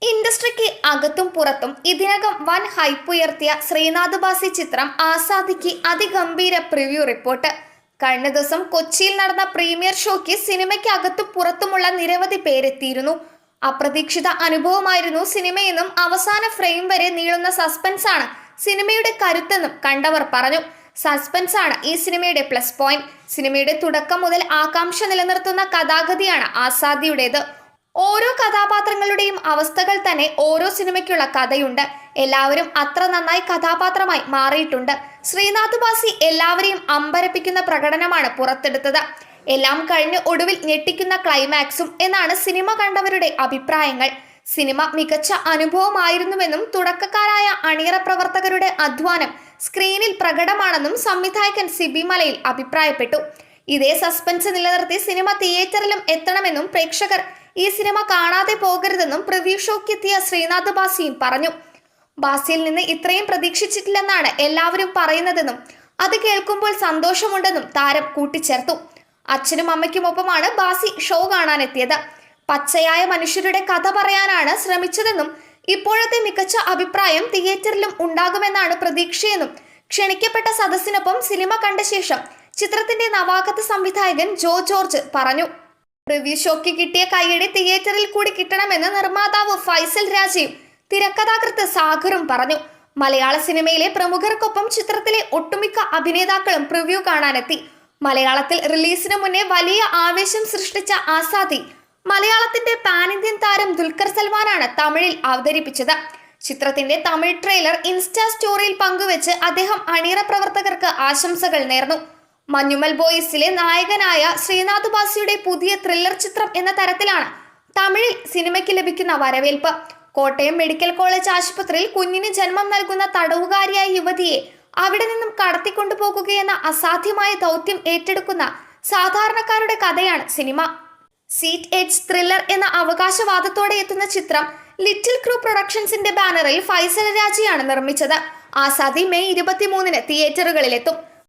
ഇൻഡസ്ട്രിക്ക് അകത്തും പുറത്തും ഇതിനകം വൻ ഹൈപ്പ് ഉയർത്തിയ ശ്രീനാഥ് ബാസി ചിത്രം ആസാദിക്ക് അതിഗംഭീര പ്രിവ്യൂ റിപ്പോർട്ട്. കഴിഞ്ഞ ദിവസം കൊച്ചിയിൽ നടന്ന പ്രീമിയർ ഷോയ്ക്ക് സിനിമയ്ക്ക് അകത്തും പുറത്തുമുള്ള നിരവധി പേരെത്തിയിരുന്നു. അപ്രതീക്ഷിത അനുഭവമായിരുന്നു സിനിമയെന്നും അവസാന ഫ്രെയിം വരെ നീളുന്ന സസ്പെൻസാണ് സിനിമയുടെ കരുത്തെന്നും കണ്ടവർ പറഞ്ഞു. സസ്പെൻസാണ് ഈ സിനിമയുടെ പ്ലസ് പോയിന്റ്. സിനിമയുടെ തുടക്കം മുതൽ ആകാംക്ഷ നിലനിർത്തുന്ന കഥാഗതിയാണ് ആസാദിയുടേത്. ഓരോ കഥാപാത്രങ്ങളുടെയും അവസ്ഥകൾ തന്നെ ഓരോ സിനിമയ്ക്കുള്ള കഥയുണ്ട്. എല്ലാവരും അത്ര നന്നായി കഥാപാത്രമായി മാറിയിട്ടുണ്ട്. ശ്രീനാഥ് ബാസി എല്ലാവരെയും അമ്പരപ്പിക്കുന്ന പ്രകടനമാണ് പുറത്തെടുത്തത്. എല്ലാം കഴിഞ്ഞ് ഒടുവിൽ ഞെട്ടിക്കുന്ന ക്ലൈമാക്സും എന്നാണ് സിനിമ കണ്ടവരുടെ അഭിപ്രായങ്ങൾ. സിനിമ മികച്ച അനുഭവമായിരുന്നുവെന്നും തുടക്കക്കാരായ അണിയറ പ്രവർത്തകരുടെ അധ്വാനം സ്ക്രീനിൽ പ്രകടമാണെന്നും സംവിധായകൻ സിബി മലയിൽ അഭിപ്രായപ്പെട്ടു. ഇതേ സസ്പെൻസ് നിലനിർത്തി സിനിമ തിയേറ്ററിലും എത്തണമെന്നും പ്രേക്ഷകർ ഈ സിനിമ കാണാതെ പോകരുതെന്നും പ്രിവ്യൂ ഷോയ്ക്ക് എത്തിയ ശ്രീനാഥ് ബാസിയും പറഞ്ഞു. ബാസിയിൽ നിന്ന് ഇത്രയും പ്രതീക്ഷിച്ചിട്ടില്ലെന്നാണ് എല്ലാവരും പറയുന്നതെന്നും അത് കേൾക്കുമ്പോൾ സന്തോഷമുണ്ടെന്നും താരം കൂട്ടിച്ചേർത്തു. അച്ഛനും അമ്മയ്ക്കുമൊപ്പമാണ് ബാസി ഷോ കാണാനെത്തിയത്. പച്ചയായ മനുഷ്യരുടെ കഥ പറയാനാണ് ശ്രമിച്ചതെന്നും ഇപ്പോഴത്തെ മികച്ച അഭിപ്രായം തിയേറ്ററിലും ഉണ്ടാകുമെന്നാണ് പ്രതീക്ഷയെന്നും ക്ഷണിക്കപ്പെട്ട സദസ്സിനൊപ്പം സിനിമ കണ്ട ശേഷം ചിത്രത്തിന്റെ നവാഗത സംവിധായകൻ ജോ ജോർജ് പറഞ്ഞു. റിവ്യൂ ഷോയ്ക്ക് കിട്ടിയ കയ്യടി തിയേറ്ററിൽ കൂടി കിട്ടണമെന്ന് നിർമ്മാതാവ് ഫൈസൽ രാജയും തിരക്കഥാകൃത്ത് സാഗറും പറഞ്ഞു. മലയാള സിനിമയിലെ പ്രമുഖർക്കൊപ്പം ചിത്രത്തിലെ ഒട്ടുമിക്ക അഭിനേതാക്കളും പ്രിവ്യൂ കാണാനെത്തി. മലയാളത്തിൽ റിലീസിന് മുന്നേ വലിയ ആവേശം സൃഷ്ടിച്ച ആസാദി മലയാളത്തിന്റെ പാൻ ഇന്ത്യൻ താരം ദുൽഖർ സൽമാനാണ് തമിഴിൽ അവതരിപ്പിച്ചത്. ചിത്രത്തിന്റെ തമിഴ് ട്രെയിലർ ഇൻസ്റ്റാ സ്റ്റോറിയിൽ പങ്കുവെച്ച് അദ്ദേഹം അണിയറ പ്രവർത്തകർക്ക് ആശംസകൾ നേർന്നു. മഞ്ഞുമൽ ബോയ്സിലെ നായകനായ ശ്രീനാഥ് ബാസിയുടെ പുതിയ ത്രില്ലർ ചിത്രം എന്ന തരത്തിലാണ് തമിഴിൽ സിനിമയ്ക്ക് ലഭിക്കുന്ന വരവേൽപ്പ്. കോട്ടയം മെഡിക്കൽ കോളേജ് ആശുപത്രിയിൽ കുഞ്ഞിന് ജന്മം നൽകുന്ന തടവുകാരിയായ യുവതിയെ അവിടെ നിന്നും കടത്തിക്കൊണ്ടുപോകുകയെന്ന അസാധ്യമായ ദൗത്യം ഏറ്റെടുക്കുന്ന സാധാരണക്കാരുടെ കഥയാണ് സിനിമ. സീറ്റ് എഡ്ജ് ത്രില്ലർ എന്ന അവകാശവാദത്തോടെ എത്തുന്ന ചിത്രം ലിറ്റിൽ ക്രൂ പ്രൊഡക്ഷൻസിന്റെ ബാനറിൽ ഫൈസൽ രാജയാണ് നിർമ്മിച്ചത്. ആസാദി മെയ് 23-ന് തിയേറ്ററുകളിലെത്തും.